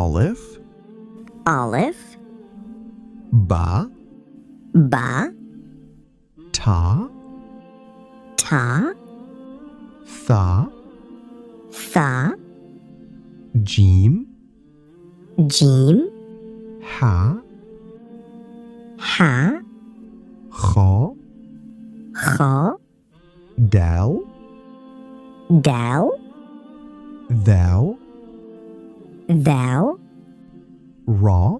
Alif, Alif, Ba, Ba, Ta, Ta, Tha, Tha, Jim, Jim, Ha, Ha, Kha, Kha, Dal, Dal, Thou, Thou, Ra,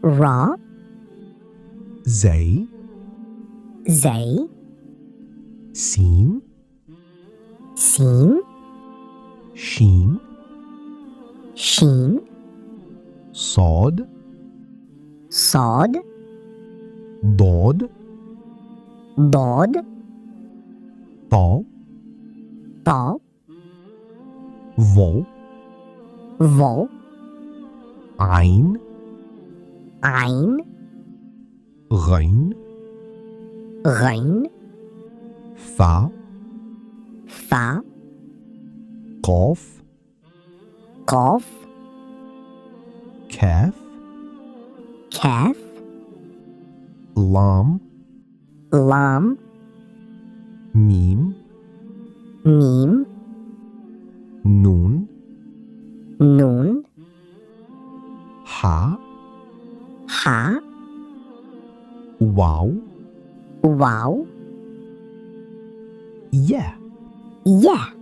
Ra, Zay, Zay, Sin, Sin, Sheen, Sheen, Sod, Sod, Dod, Dod, Tha, Tha, Vol, Vol, Ein, Ein, Ghain, Ghain, Fa, Fa, Qaf, Qaf, Kaf, Kaf, Lam, Lam, Mim, Mim, Nun, Nun, Ha, Ha, Waw, Wow, Yeah. Yeah.